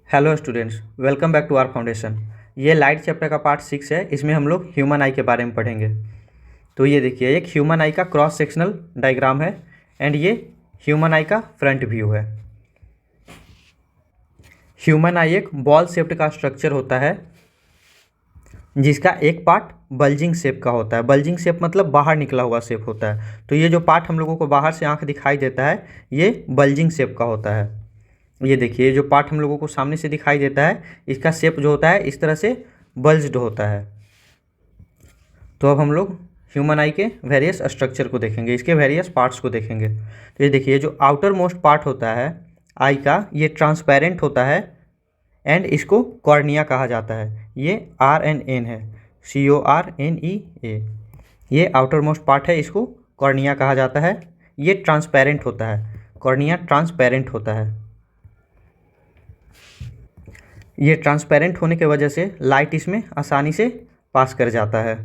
Hello students, welcome back to our foundation. ये light chapter का part 6 है। इसमें हम लोग ह्यूमन आई के बारे में पढ़ेंगे। तो ये देखिए, एक ह्यूमन आई का क्रॉस सेक्शनल डायग्राम है एंड ये ह्यूमन आई का फ्रंट व्यू है। ह्यूमन आई एक बॉल शेप्ड का स्ट्रक्चर होता है जिसका एक पार्ट बल्जिंग शेप का होता है। बल्जिंग शेप मतलब बाहर निकला हुआ शेप होता है। तो ये जो पार्ट हम लोगों को बाहर से आँख दिखाई देता है ये बल्जिंग शेप का होता है। ये देखिए, जो पार्ट हम लोगों को सामने से दिखाई देता है इसका शेप जो होता है इस तरह से बल्ज्ड होता है। तो अब हम लोग ह्यूमन आई के वेरियस स्ट्रक्चर को देखेंगे, इसके वेरियस पार्ट्स को देखेंगे। तो ये देखिए, जो आउटर मोस्ट पार्ट होता है आई का ये ट्रांसपेरेंट होता है एंड इसको कॉर्निया कहा जाता है। ये RNN है, CORNEA। ये आउटर मोस्ट पार्ट है, इसको कॉर्निया कहा जाता है। ये ट्रांसपेरेंट होता है, कॉर्निया ट्रांसपेरेंट होता है। ये ट्रांसपेरेंट होने की वजह से लाइट इसमें आसानी से पास कर जाता है।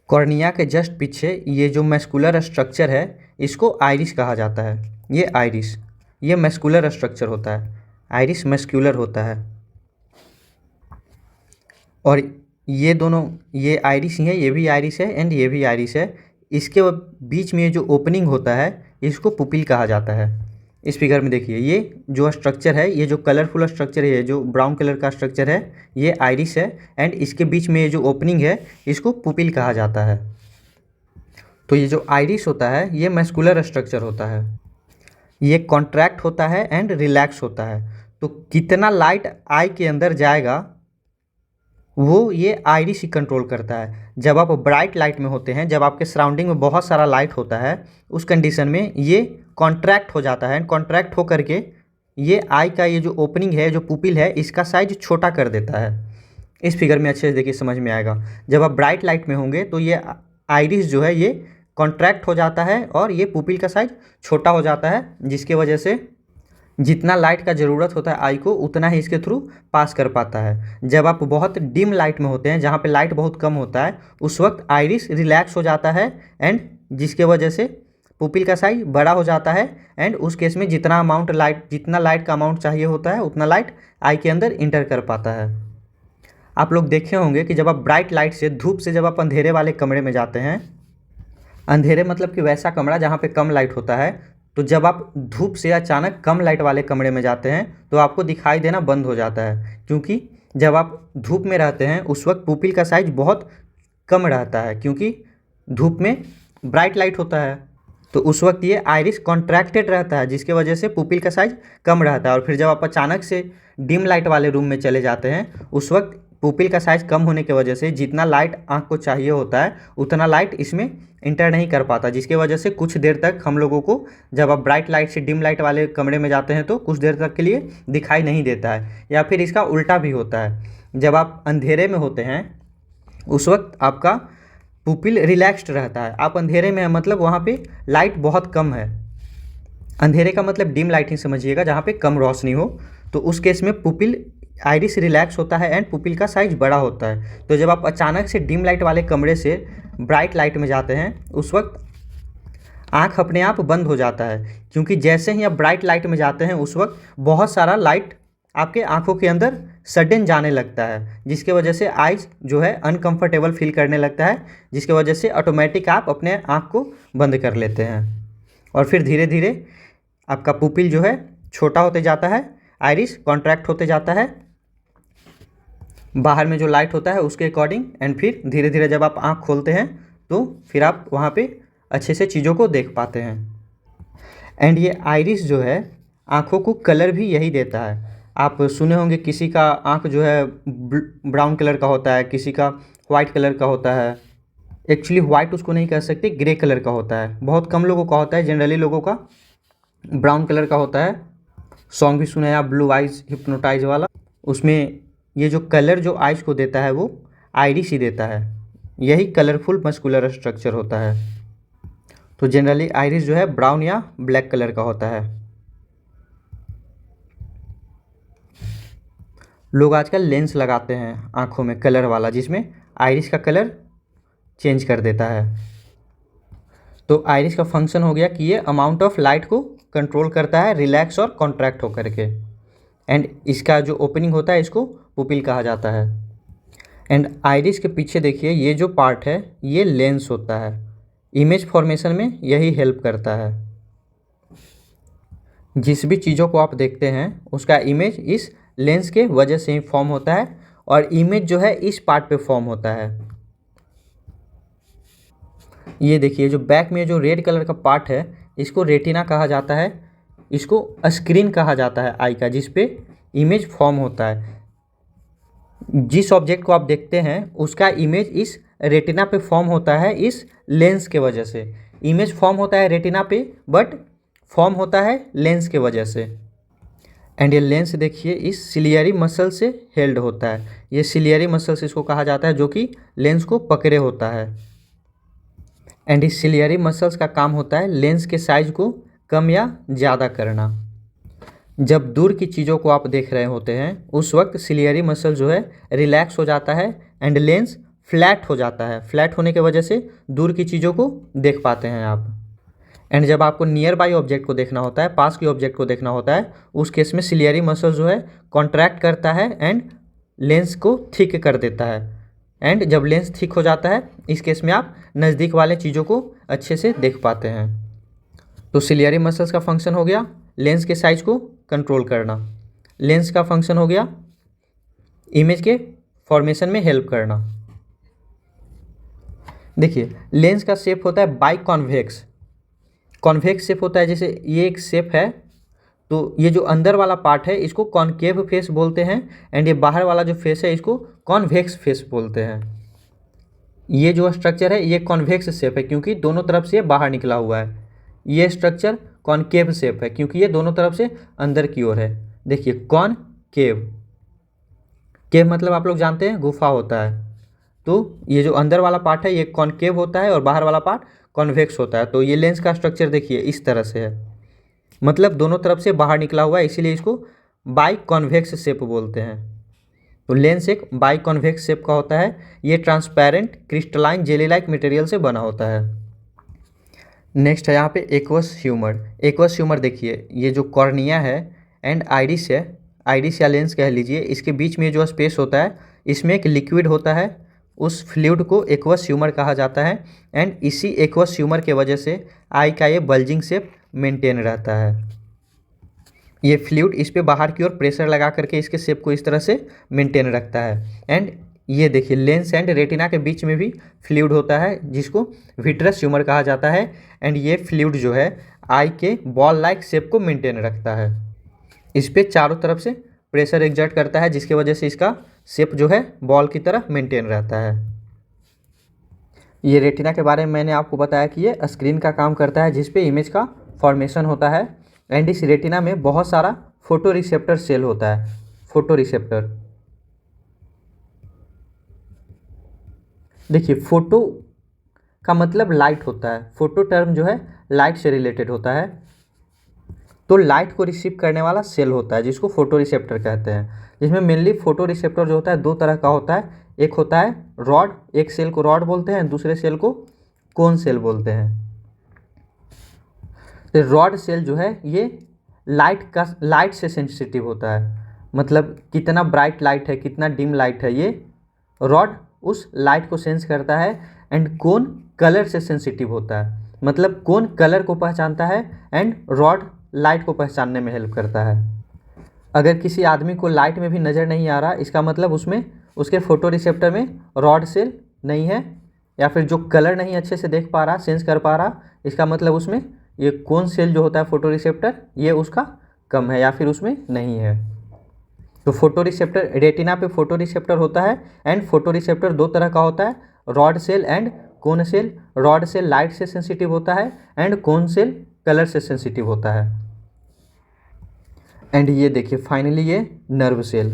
कॉर्निया के जस्ट पीछे ये जो मैस्कुलर स्ट्रक्चर है इसको आइरिस कहा जाता है। ये आइरिस, ये मैस्कुलर स्ट्रक्चर होता है, आइरिस मैस्कुलर होता है। और ये दोनों, ये आइरिस ही है, ये भी आइरिस है एंड ये भी आइरिस है। इसके बीच में जो ओपनिंग होता है इसको पुपिल कहा जाता है। इस फिगर में देखिए, ये जो स्ट्रक्चर है, ये जो कलरफुल स्ट्रक्चर है, जो ब्राउन कलर का स्ट्रक्चर है ये आइरिस है एंड इसके बीच में ये जो ओपनिंग है इसको पुपिल कहा जाता है। तो ये जो आइरिस होता है ये मैस्कुलर स्ट्रक्चर होता है। ये कॉन्ट्रैक्ट होता है एंड रिलैक्स होता है। तो कितना लाइट आई के अंदर जाएगा वो ये आइरिस ही कंट्रोल करता है। जब आप ब्राइट लाइट में होते हैं, जब आपके सराउंडिंग में बहुत सारा लाइट होता है, उस कंडीशन में ये कॉन्ट्रैक्ट हो जाता है। कॉन्ट्रैक्ट हो करके ये आई का ये जो ओपनिंग है, जो पुपिल है, इसका साइज छोटा कर देता है। इस फिगर में अच्छे से देखिए, समझ में आएगा। जब आप ब्राइट लाइट में होंगे तो ये आइरिस जो है ये कॉन्ट्रैक्ट हो जाता है और ये पुपिल का साइज छोटा हो जाता है, जिसके वजह से जितना लाइट का ज़रूरत होता है आई को उतना ही इसके थ्रू पास कर पाता है। जब आप बहुत डिम लाइट में होते हैं, जहाँ पे लाइट बहुत कम होता है, उस वक्त आइरिस रिलैक्स हो जाता है एंड जिसके वजह से पुपिल का साइज बड़ा हो जाता है एंड उस केस में जितना लाइट का अमाउंट चाहिए होता है उतना लाइट आई के अंदर इंटर कर पाता है। आप लोग देखे होंगे कि जब आप ब्राइट लाइट से, धूप से जब आप अंधेरे वाले कमरे में जाते हैं, अंधेरे मतलब कि वैसा कमरा जहाँ पे कम लाइट होता है, तो जब आप धूप से अचानक कम लाइट वाले कमरे में जाते हैं तो आपको दिखाई देना बंद हो जाता है। क्योंकि जब आप धूप में रहते हैं उस वक्त पुपिल का साइज बहुत कम रहता है, क्योंकि धूप में ब्राइट लाइट होता है। तो उस वक्त ये आइरिस कॉन्ट्रैक्टेड रहता है, जिसके वजह से पुपिल का साइज कम रहता है। और फिर जब आप अचानक से डिम लाइट वाले रूम में चले जाते हैं उस वक्त पुपिल का साइज कम होने की वजह से जितना लाइट आँख को चाहिए होता है उतना लाइट इसमें इंटर नहीं कर पाता, जिसके वजह से कुछ देर तक हम लोगों को, जब आप ब्राइट लाइट से डिम लाइट वाले कमरे में जाते हैं तो कुछ देर तक के लिए दिखाई नहीं देता है। या फिर इसका उल्टा भी होता है, जब आप अंधेरे में होते हैं उस वक्त आपका पुपिल रिलैक्स्ड रहता है। आप अंधेरे में हैं मतलब वहाँ पे लाइट बहुत कम है। अंधेरे का मतलब डिम लाइट ही समझिएगा, जहाँ पे कम रोशनी हो। तो उस केस में पुपिल, आइरिस रिलैक्स होता है एंड पुपिल का साइज बड़ा होता है। तो जब आप अचानक से डिम लाइट वाले कमरे से ब्राइट लाइट में जाते हैं उस वक्त आँख अपने आप बंद हो जाता है, क्योंकि जैसे ही आप ब्राइट लाइट में जाते हैं उस वक्त बहुत सारा लाइट आपके आँखों के अंदर सडन जाने लगता है, जिसके वजह से आइज जो है अनकंफर्टेबल फील करने लगता है, जिसके वजह से ऑटोमेटिक आप अपने आँख को बंद कर लेते हैं। और फिर धीरे धीरे आपका पुपिल जो है छोटा होते जाता है, आइरिस कॉन्ट्रैक्ट होते जाता है बाहर में जो लाइट होता है उसके अकॉर्डिंग। एंड फिर धीरे धीरे जब आप आँख खोलते हैं तो फिर आप वहाँ पे अच्छे से चीज़ों को देख पाते हैं। एंड ये आइरिस जो है आँखों को कलर भी यही देता है। आप सुने होंगे किसी का आँख जो है ब्राउन कलर का होता है, किसी का वाइट कलर का होता है। एक्चुअली वाइट उसको नहीं कह सकते, ग्रे कलर का होता है। बहुत कम लोगों का होता है, जनरली लोगों का ब्राउन कलर का होता है। सॉन्ग भी सुना है आप, ब्लू आइज हिप्नोटाइज वाला, उसमें ये जो कलर जो आइज को देता है वो आइरिस ही देता है। यही कलरफुल मस्कुलर स्ट्रक्चर होता है। तो जनरली आइरिस जो है ब्राउन या ब्लैक कलर का होता है। लोग आजकल लेंस लगाते हैं आँखों में कलर वाला, जिसमें आइरिस का कलर चेंज कर देता है। तो आइरिस का फंक्शन हो गया कि ये अमाउंट ऑफ लाइट को कंट्रोल करता है, रिलैक्स और कॉन्ट्रैक्ट होकर के। एंड इसका जो ओपनिंग होता है इसको पुपिल कहा जाता है। एंड आइरिस के पीछे देखिए ये जो पार्ट है ये लेंस होता है, इमेज फॉर्मेशन में यही हेल्प करता है। जिस भी चीज़ों को आप देखते हैं उसका इमेज इस लेंस के वजह से ही फॉर्म होता है और इमेज जो है इस पार्ट पे फॉर्म होता है। ये देखिए जो बैक में जो रेड कलर का पार्ट है इसको रेटिना कहा जाता है, इसको स्क्रीन कहा जाता है आई का, जिस पे इमेज फॉर्म होता है। जिस ऑब्जेक्ट को आप देखते हैं उसका इमेज इस रेटिना पे फॉर्म होता है इस लेंस के वजह से। इमेज फॉर्म होता है रेटिना पे बट फॉर्म होता है लेंस के वजह से। एंड ये लेंस देखिए इस सिलियरी मसल से हेल्ड होता है, ये सिलियरी मसल से इसको कहा जाता है जो कि लेंस को पकड़े होता है। एंड इस सिलियरी मसल्स का काम होता है लेंस के साइज को कम या ज़्यादा करना। जब दूर की चीज़ों को आप देख रहे होते हैं उस वक्त सिलियरी मसल जो है रिलैक्स हो जाता है एंड लेंस फ्लैट हो जाता है। फ्लैट होने की वजह से दूर की चीज़ों को देख पाते हैं आप। एंड जब आपको नियर बाई ऑब्जेक्ट को देखना होता है, पास के ऑब्जेक्ट को देखना होता है, उस केस में सिलियरी मसल जो है कॉन्ट्रैक्ट करता है एंड लेंस को थिक कर देता है। एंड जब लेंस थिक हो जाता है इस केस में आप नज़दीक वाले चीज़ों को अच्छे से देख पाते हैं। तो सिलियरी मसल्स का फंक्शन हो गया लेंस के साइज को कंट्रोल करना, लेंस का फंक्शन हो गया इमेज के फॉर्मेशन में हेल्प करना। देखिए लेंस का शेप होता है बाई कॉन्वेक्स, कॉन्वेक्स शेप होता है। जैसे ये एक शेप है तो ये जो अंदर वाला पार्ट है इसको कॉनकेव फेस बोलते हैं एंड ये बाहर वाला जो फेस है इसको कॉन्वेक्स फेस बोलते हैं। ये जो स्ट्रक्चर है ये कॉन्वेक्स शेप है क्योंकि दोनों तरफ से बाहर निकला हुआ है। ये स्ट्रक्चर कॉनकेव शेप है क्योंकि ये दोनों तरफ से अंदर की ओर है। देखिए कॉनकेव, केव मतलब आप लोग जानते हैं गुफा होता है, तो ये जो अंदर वाला पार्ट है ये कॉनकेव होता है और बाहर वाला पार्ट कॉन्वेक्स होता है। तो ये लेंस का स्ट्रक्चर देखिए इस तरह से है, मतलब दोनों तरफ से बाहर निकला हुआ है, इसीलिए इसको बाई कॉन्वेक्स शेप बोलते हैं। तो लेंस एक बाई कॉन्वेक्स शेप का होता है। ये transparent crystalline jelly like material से बना होता है। नेक्स्ट है यहाँ पे एक्वस ह्यूमर। एक्वस ह्यूमर देखिए ये जो कॉर्निया है एंड आइरिस है, आइरिस या लेंस कह लीजिए, इसके बीच में जो स्पेस होता है इसमें एक लिक्विड होता है, उस फ्लूइड को एक्वस ह्यूमर कहा जाता है। एंड इसी एक्वस ह्यूमर के वजह से आई का ये बल्जिंग शेप मेंटेन रहता है। ये फ्लूइड इस पे बाहर की ओर प्रेशर लगा करके इसके शेप को इस तरह से मेंटेन रखता है। एंड ये देखिए लेंस एंड रेटिना के बीच में भी फ्लूइड होता है जिसको विट्रस ह्यूमर कहा जाता है। एंड ये फ्लूइड जो है आई के बॉल लाइक शेप को मेंटेन रखता है। इस पे चारों तरफ से प्रेशर एग्जर्ट करता है जिसकी वजह से इसका शेप जो है बॉल की तरह मेंटेन रहता है। ये रेटिना के बारे में मैंने आपको बताया कि ये स्क्रीन का काम करता है जिस पे इमेज का फॉर्मेशन होता है। एंड इस रेटिना में बहुत सारा फोटो रिसेप्टर सेल होता है। फोटो रिसेप्टर देखिए फोटो का मतलब लाइट होता है, फोटो टर्म जो है लाइट से रिलेटेड होता है। तो लाइट को रिसीव करने वाला सेल होता है जिसको फोटो रिसेप्टर कहते हैं, जिसमें मेनली फोटो रिसेप्टर जो होता है दो तरह का होता है। एक होता है रॉड, एक सेल को रॉड बोलते हैं, दूसरे सेल को कोन सेल बोलते हैं। तो रॉड सेल जो है ये लाइट से सेंसिटिव होता है, मतलब कितना ब्राइट लाइट है कितना डिम लाइट है ये रॉड उस लाइट को सेंस करता है। एंड कोन कलर से सेंसिटिव होता है, मतलब कोन कलर को पहचानता है एंड रॉड लाइट को पहचानने में हेल्प करता है। अगर किसी आदमी को लाइट में भी नज़र नहीं आ रहा इसका मतलब उसमें उसके फोटो रिसेप्टर में रॉड सेल नहीं है, या फिर जो कलर नहीं अच्छे से देख पा रहा सेंस कर पा रहा इसका मतलब उसमें ये कोन सेल जो होता है फोटो रिसेप्टर ये उसका कम है या फिर उसमें नहीं है। तो फोटो रिसेप्टर रेटिना पे फोटो रिसेप्टर होता है एंड फोटो रिसेप्टर दो तरह का होता है, rod cell and cone cell. Rod cell light से सेंसिटिव होता है एंड कोन सेल कलर से सेंसिटिव होता है। एंड ये देखिए फाइनली ये नर्व सेल,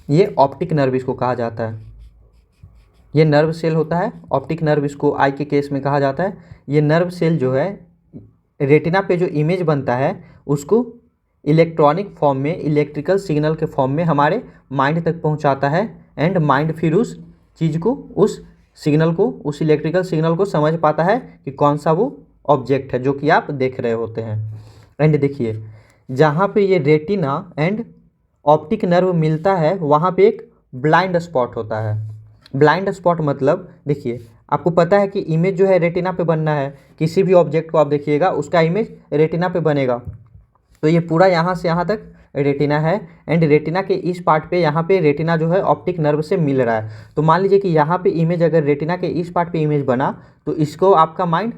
ये ऑप्टिक नर्व इसको कहा जाता है। ये नर्व सेल होता है, ऑप्टिक नर्व इसको आई के केस में कहा जाता है। ये नर्व सेल जो है रेटिना पे जो इमेज बनता है उसको इलेक्ट्रॉनिक फॉर्म में इलेक्ट्रिकल सिग्नल के फॉर्म में हमारे माइंड तक पहुंचाता है। एंड माइंड फिर उस चीज़ को उस सिग्नल को उस इलेक्ट्रिकल सिग्नल को समझ पाता है कि कौन सा वो ऑब्जेक्ट है जो कि आप देख रहे होते हैं। एंड देखिए जहाँ पे ये रेटिना एंड ऑप्टिक नर्व मिलता है वहाँ पे एक ब्लाइंड स्पॉट होता है। ब्लाइंड स्पॉट मतलब देखिए, आपको पता है कि इमेज जो है रेटिना पे बनना है, किसी भी ऑब्जेक्ट को आप देखिएगा उसका इमेज रेटिना पे बनेगा। तो ये पूरा यहाँ से यहाँ तक रेटिना है एंड रेटिना के इस पार्ट पे यहाँ पे रेटिना जो है ऑप्टिक नर्व से मिल रहा है। तो मान लीजिए कि यहाँ पे इमेज, अगर रेटिना के इस पार्ट पे इमेज बना तो इसको आपका माइंड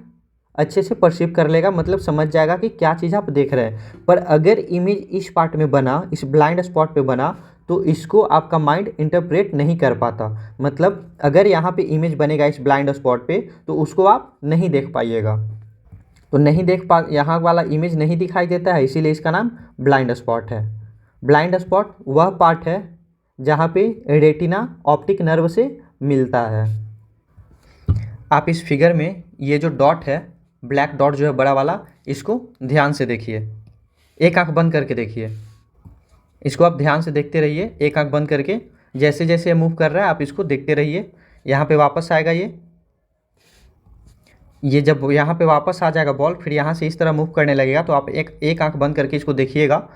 अच्छे से परसीव कर लेगा, मतलब समझ जाएगा कि क्या चीज़ आप देख रहे हैं। पर अगर इमेज इस पार्ट में बना, इस ब्लाइंड स्पॉट पे बना, तो इसको आपका माइंड इंटरप्रेट नहीं कर पाता। मतलब अगर यहाँ पे इमेज बनेगा इस ब्लाइंड स्पॉट पे तो उसको आप नहीं देख पाइएगा। तो नहीं देख पा, यहाँ वाला इमेज नहीं दिखाई देता है, इसीलिए इसका नाम ब्लाइंड स्पॉट है। ब्लाइंड स्पॉट वह पार्ट है जहाँ पे रेटिना ऑप्टिक नर्व से मिलता है। आप इस फिगर में ये जो डॉट है, ब्लैक डॉट जो है बड़ा वाला, इसको ध्यान से देखिए। एक आंख बंद करके देखिए, इसको आप ध्यान से देखते रहिए एक आंख बंद करके। जैसे जैसे मूव कर रहा है आप इसको देखते रहिए। यहाँ पे वापस आएगा ये जब यहाँ पे वापस आ जाएगा बॉल, फिर यहाँ से इस तरह मूव करने लगेगा। तो आप एक आंख बंद करके इसको देखिएगा।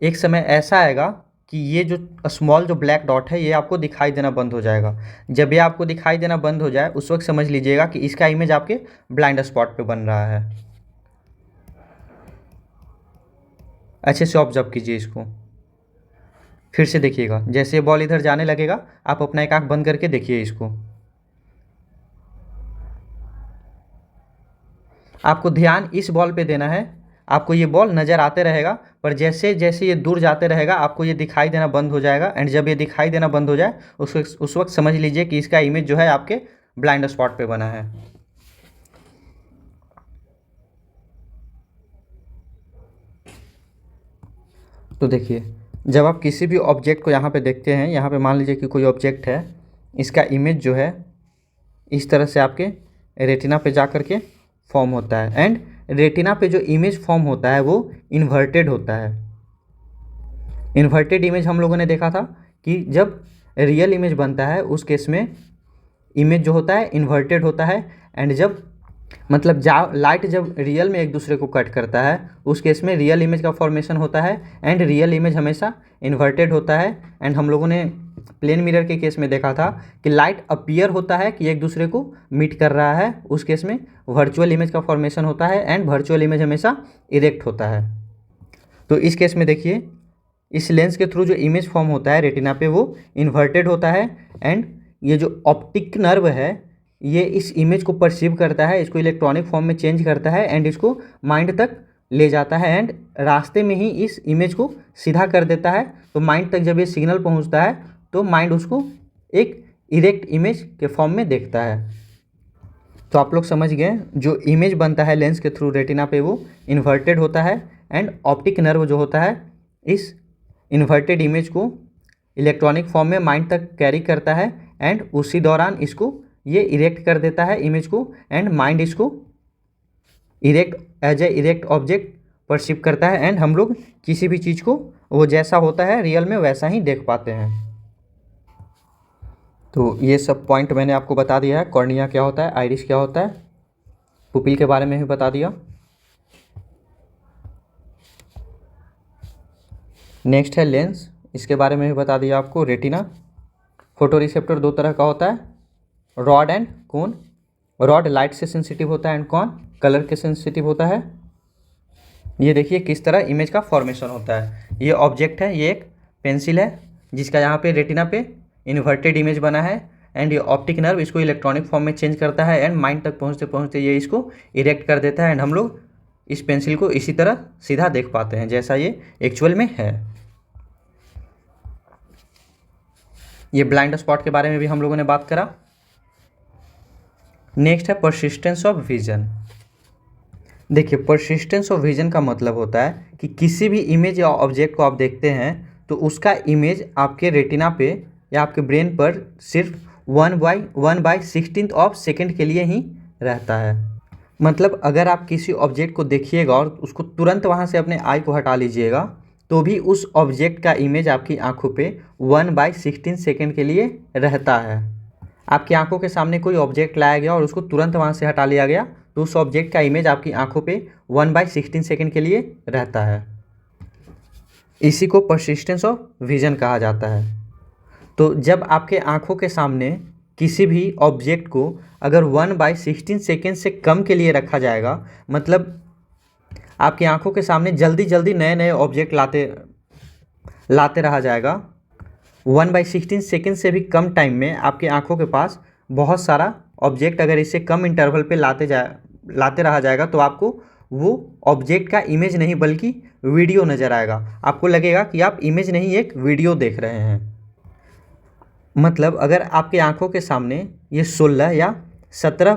एक समय ऐसा आएगा कि ये जो स्मॉल जो ब्लैक डॉट है ये आपको दिखाई देना बंद हो जाएगा। जब ये आपको दिखाई देना बंद हो जाए उस वक्त समझ लीजिएगा कि इसका इमेज आपके ब्लाइंड स्पॉट पे बन रहा है। अच्छे से ऑब्जर्व कीजिए इसको, फिर से देखिएगा। जैसे बॉल इधर जाने लगेगा आप अपना एक आंख बंद करके देखिए इसको। आपको ध्यान इस बॉल पे देना है। आपको ये बॉल नज़र आते रहेगा, पर जैसे जैसे ये दूर जाते रहेगा आपको ये दिखाई देना बंद हो जाएगा। एंड जब ये दिखाई देना बंद हो जाए उस वक्त समझ लीजिए कि इसका इमेज जो है आपके ब्लाइंड स्पॉट पे बना है। तो देखिए, जब आप किसी भी ऑब्जेक्ट को यहाँ पे देखते हैं, यहाँ पे मान लीजिए कि कोई ऑब्जेक्ट है, इसका इमेज जो है इस तरह से आपके रेटिना पे जा कर के फॉर्म होता है। एंड रेटिना पे जो इमेज फॉर्म होता है वो इन्वर्टेड होता है। इन्वर्टेड इमेज हम लोगों ने देखा था कि जब रियल इमेज बनता है उस केस में इमेज जो होता है इन्वर्टेड होता है। एंड जब मतलब लाइट जब रियल में एक दूसरे को कट करता है उस केस में रियल इमेज का फॉर्मेशन होता है। एंड रियल इमेज हमेशा इन्वर्टेड होता है। एंड हम लोगों ने प्लेन मिरर के केस में देखा था कि लाइट अपीयर होता है कि एक दूसरे को मीट कर रहा है, उस केस में वर्चुअल इमेज का फॉर्मेशन होता है। एंड वर्चुअल इमेज हमेशा इरेक्ट होता है। तो इस केस में देखिए, इस लेंस के थ्रू जो इमेज फॉर्म होता है रेटिना पे वो इन्वर्टेड होता है। एंड ये जो ऑप्टिक नर्व है ये इस इमेज को परसीव करता है, इसको इलेक्ट्रॉनिक फॉर्म में चेंज करता है एंड इसको माइंड तक ले जाता है। एंड रास्ते में ही इस इमेज को सीधा कर देता है। तो माइंड तक जब ये सिग्नल पहुंचता है तो माइंड उसको एक इरेक्ट इमेज के फॉर्म में देखता है। तो आप लोग समझ गए, जो इमेज बनता है लेंस के थ्रू रेटिना पे वो इन्वर्टेड होता है। एंड ऑप्टिक नर्व जो होता है इस इन्वर्टेड इमेज को इलेक्ट्रॉनिक फॉर्म में माइंड तक कैरी करता है। एंड उसी दौरान इसको ये इरेक्ट कर देता है इमेज को। एंड माइंड इसको erect as a erect object perceive करता है। एंड हम लोग किसी भी चीज़ को वो जैसा होता है रियल में वैसा ही देख पाते हैं। तो ये सब पॉइंट मैंने आपको बता दिया है। कॉर्निया क्या होता है, आइरिस क्या होता है, पुपिल के बारे में भी बता दिया। नेक्स्ट है लेंस, इसके बारे में भी बता दिया आपको। रेटिना, फोटो रिसेप्टर दो तरह का होता है, rod and cone. Rod light से सेंसिटिव होता है एंड कौन कलर के सेंसिटिव होता है। ये देखिए किस तरह इमेज का फॉर्मेशन होता है। ये ऑब्जेक्ट है, ये एक पेंसिल है जिसका यहाँ पे रेटिना पे इन्वर्टेड इमेज बना है। एंड ये ऑप्टिक नर्व इसको इलेक्ट्रॉनिक फॉर्म में चेंज करता है एंड माइंड तक पहुँचते पहुँचते ये इसको इरेक्ट कर देता है। एंड हम लोग इस पेंसिल को इसी तरह सीधा देख पाते हैं जैसा ये एक्चुअल में है। ये ब्लाइंड स्पॉट के बारे में भी हम लोगों ने बात करा। नेक्स्ट है परसिस्टेंस ऑफ विजन। देखिए, परसिस्टेंस ऑफ विजन का मतलब होता है कि किसी भी इमेज या ऑब्जेक्ट को आप देखते हैं तो उसका इमेज आपके रेटिना पे या आपके ब्रेन पर सिर्फ 1/16 ऑफ सेकेंड के लिए ही रहता है। मतलब अगर आप किसी ऑब्जेक्ट को देखिएगा और उसको तुरंत वहाँ से अपने आई को हटा लीजिएगा तो भी उस ऑब्जेक्ट का इमेज आपकी आंखों पे 1/16 सेकेंड के लिए रहता है। आपकी आंखों के सामने कोई ऑब्जेक्ट लाया गया और उसको तुरंत वहाँ से हटा लिया गया तो उस ऑब्जेक्ट का इमेज आपकी आंखों पे 1/16 सेकेंड के लिए रहता है। इसी को परसिस्टेंस ऑफ विजन कहा जाता है। तो जब आपके आँखों के सामने किसी भी ऑब्जेक्ट को अगर 1/16 सेकेंड से कम के लिए रखा जाएगा, मतलब आपकी आंखों के सामने जल्दी जल्दी नए नए ऑब्जेक्ट लाते रहा जाएगा, 1/16 सेकेंड से भी कम टाइम में आपकी आंखों के पास बहुत सारा ऑब्जेक्ट अगर इससे कम इंटरवल पे लाते रहा जाएगा तो आपको वो ऑब्जेक्ट का इमेज नहीं बल्कि वीडियो नज़र आएगा। आपको लगेगा कि आप इमेज नहीं एक वीडियो देख रहे हैं। मतलब अगर आपके आंखों के सामने ये 16 या 17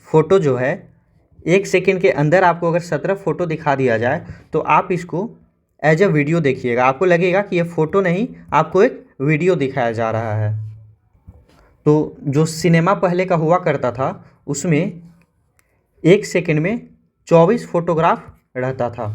फ़ोटो जो है, 1 सेकेंड के अंदर आपको अगर 17 फ़ोटो दिखा दिया जाए तो आप इसको एज अ वीडियो देखिएगा। आपको लगेगा कि ये फ़ोटो नहीं, आपको एक वीडियो दिखाया जा रहा है। तो जो सिनेमा पहले का हुआ करता था उसमें 1 सेकेंड में 24 फोटोग्राफ रहता था।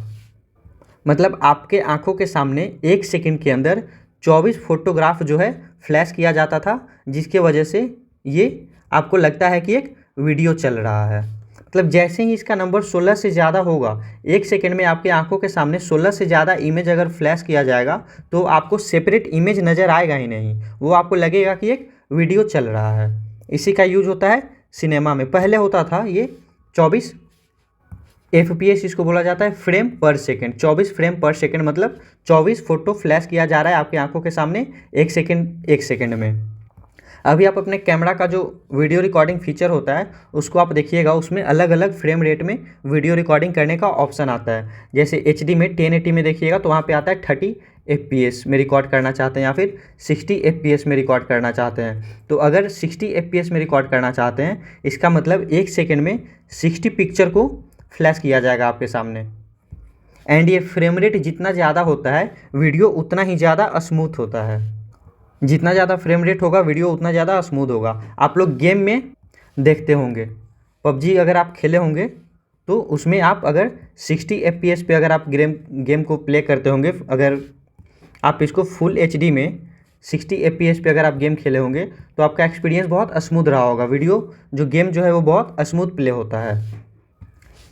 मतलब आपके आंखों के सामने 1 सेकेंड के अंदर 24 फोटोग्राफ जो है फ्लैश किया जाता था, जिसके वजह से ये आपको लगता है कि एक वीडियो चल रहा है। मतलब जैसे ही इसका नंबर 16 से ज़्यादा होगा, 1 सेकेंड में आपके आंखों के सामने 16 से ज़्यादा इमेज अगर फ्लैश किया जाएगा तो आपको सेपरेट इमेज नज़र आएगा ही नहीं, वो आपको लगेगा कि एक वीडियो चल रहा है। इसी का यूज होता है सिनेमा में। पहले होता था ये 24 FPS, इसको बोला जाता है फ्रेम पर सेकेंड। 24 फ्रेम पर सेकेंड मतलब 24 फोटो फ्लैश किया जा रहा है आपकी आंखों के सामने 1 सेकेंड में। अभी आप अपने कैमरा का जो वीडियो रिकॉर्डिंग फीचर होता है उसको आप देखिएगा, उसमें अलग अलग फ्रेम रेट में वीडियो रिकॉर्डिंग करने का ऑप्शन आता है। जैसे HD में 1080 में देखिएगा तो वहाँ पे आता है 30 FPS में रिकॉर्ड करना चाहते हैं या फिर 60 FPS में रिकॉर्ड करना चाहते हैं। तो अगर 60 FPS में रिकॉर्ड करना चाहते हैं, इसका मतलब 1 सेकेंड में 60 पिक्चर को फ्लैश किया जाएगा आपके सामने। एंड ये फ्रेम रेट जितना ज़्यादा होता है वीडियो उतना ही ज़्यादा स्मूथ होता है। जितना ज़्यादा फ्रेम रेट होगा वीडियो उतना ज़्यादा स्मूथ होगा। आप लोग गेम में देखते होंगे, PUBG अगर आप खेले होंगे तो उसमें आप अगर 60 FPS पे अगर आप गेम को प्ले करते होंगे, अगर आप इसको फुल HD में 60 FPS पे अगर आप गेम खेले होंगे तो आपका एक्सपीरियंस बहुत स्मूथ रहा होगा। वीडियो जो गेम जो है वो बहुत स्मूथ प्ले होता है।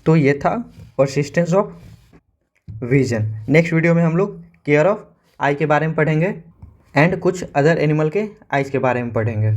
तो ये था persistence of vision. Next video में हम लोग केयर ऑफ आई के बारे में पढ़ेंगे एंड कुछ अदर एनिमल के आइज़ के बारे में पढ़ेंगे।